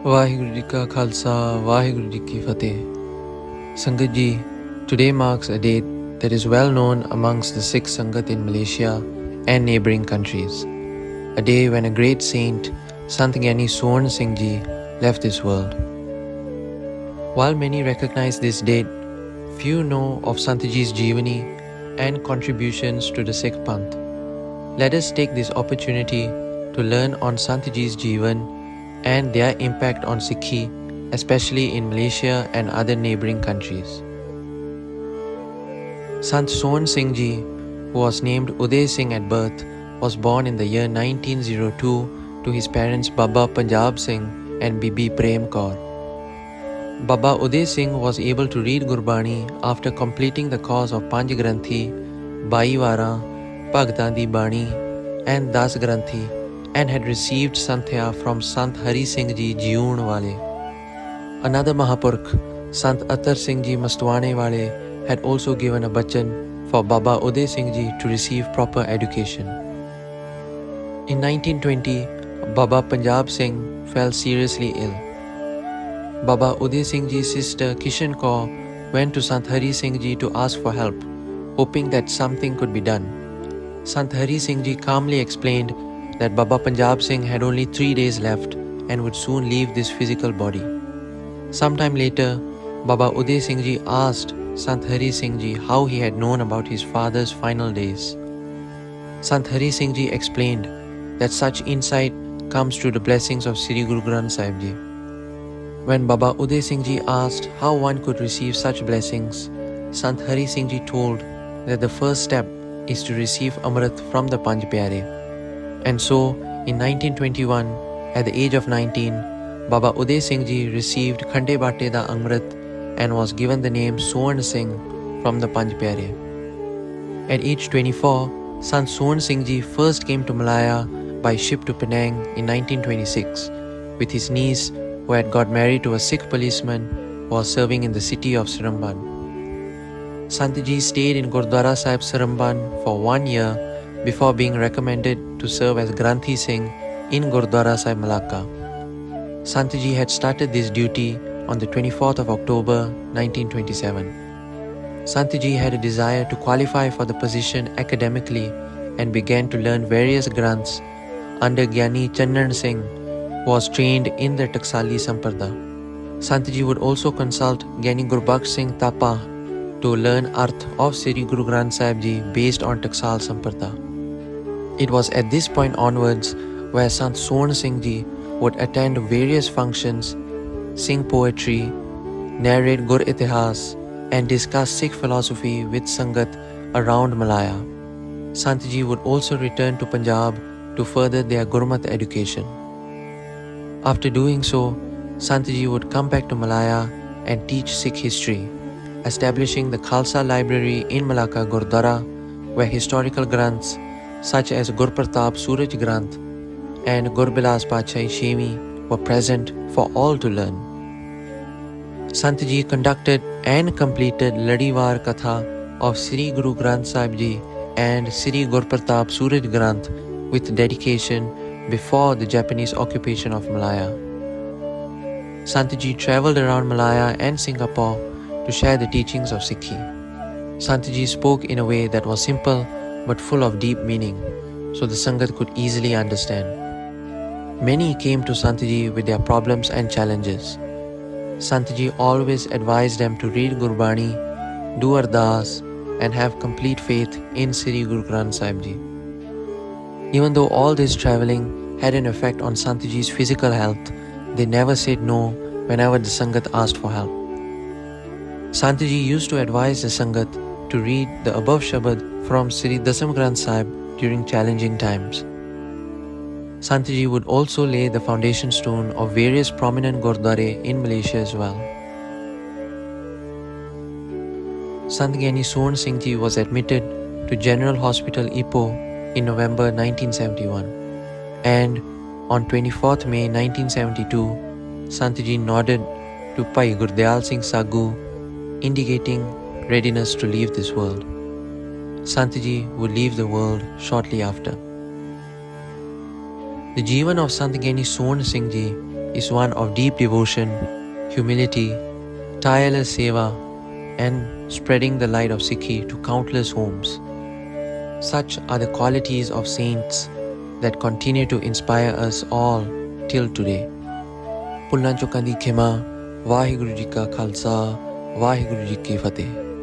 Vaheguru Ji Ka Khalsa, Vaheguru Ji Ki Fateh. Sangat Ji, today marks a date that is well known amongst the Sikh Sangat in Malaysia and neighbouring countries. A day when a great saint, Sant Gyani Swarn Singh Ji, left this world. While many recognize this date, few know of Sant Ji's Jeevani and contributions to the Sikh Panth. Let us take this opportunity to learn on Sant Ji's Jeevan and their impact on Sikhi, especially in Malaysia and other neighbouring countries. Sant Swarn Singh Ji, who was named Uday Singh at birth, was born in the year 1902 to his parents Baba Punjab Singh and Bibi Prem Kaur. Baba Uday Singh was able to read Gurbani after completing the course of Panj Granthi, Bai Vara, Bhagtan Di Bani and Das Granthi, and had received Santhya from Sant Hari Singh Ji Jiun Wale. Another Mahapurkh, Sant Atar Singh Ji Mastwane Wale, had also given a bachan for Baba Uday Singh Ji to receive proper education. In 1920, Baba Punjab Singh fell seriously ill. Baba Uday Singh Ji's sister Kishan Kaur went to Sant Hari Singh Ji to ask for help, hoping that something could be done. Sant Hari Singh Ji calmly explained that Baba Punjab Singh had only 3 days left and would soon leave this physical body. Sometime later, Baba Uday Singh Ji asked Sant Hari Singh Ji how he had known about his father's final days. Sant Hari Singh Ji explained that such insight comes through the blessings of Sri Guru Granth Sahib Ji. When Baba Uday Singh Ji asked how one could receive such blessings, Sant Hari Singh Ji told that the first step is to receive Amrit from the Panj Pyare. And so, in 1921, at the age of 19, Baba Uday Singh Ji received Khande Bate da Amrit and was given the name Swarn Singh from the Panj Pyare. At age 24, Sant Swarn Singh Ji first came to Malaya by ship to Penang in 1926 with his niece, who had got married to a Sikh policeman while serving in the city of Seremban. Sant Ji stayed in Gurdwara Sahib Seremban for 1 year before being recommended to serve as Granthi Singh in Gurdwara Sahib Malacca. Sant Ji had started this duty on the 24th of October 1927. Sant Ji had a desire to qualify for the position academically and began to learn various granths under Gyani Channan Singh, who was trained in the Taksali Samprada. Sant Ji would also consult Gyani Gurbaksh Singh Tapa to learn Arth of Sri Guru Granth Sahib Ji based on Taksal Samprada. It was at this point onwards where Sant Swarn Singh Ji would attend various functions, sing poetry, narrate Gur Itihas, and discuss Sikh philosophy with Sangat around Malaya. Sant Ji would also return to Punjab to further their Gurmat education. After doing so, Sant Ji would come back to Malaya and teach Sikh history, establishing the Khalsa Library in Malacca Gurdwara, where historical granths such as Gurpratap Suraj Granth and Gurbilas Pachai Shemi were present for all to learn. Sant Ji conducted and completed Ladiwar Katha of Sri Guru Granth Sahib Ji and Sri Gurpratap Suraj Granth with dedication before the Japanese occupation of Malaya. Sant Ji travelled around Malaya and Singapore to share the teachings of Sikhi. Sant Ji spoke in a way that was simple but full of deep meaning, so the Sangat could easily understand. Many came to Sant Ji with their problems and challenges. Sant Ji always advised them to read Gurbani, do Ardas, and have complete faith in Sri Guru Granth Sahib Ji. Even though all this travelling had an effect on Sant Ji's physical health, they never said no whenever the Sangat asked for help. Sant Ji used to advise the Sangat to read the above Shabad from Sri Dasam Granth Sahib during challenging times. Sant Ji would also lay the foundation stone of various prominent Gurdware in Malaysia as well. Sant Gyani Swarn Singh Ji was admitted to General Hospital Ipoh in November 1971, and on 24th May 1972, Sant Ji nodded to Pai Gurdyal Singh Sagu, indicating readiness to leave this world. Sant Ji would leave the world shortly after. The Jeevan of Sant Gyani Swarn Singh Ji is one of deep devotion, humility, tireless seva, and spreading the light of Sikhi to countless homes. Such are the qualities of saints that continue to inspire us all till today. Pullan Chokandi Khema, Vaheguru Ji Ka Khalsa, Vaheguru Ji Ki Fateh.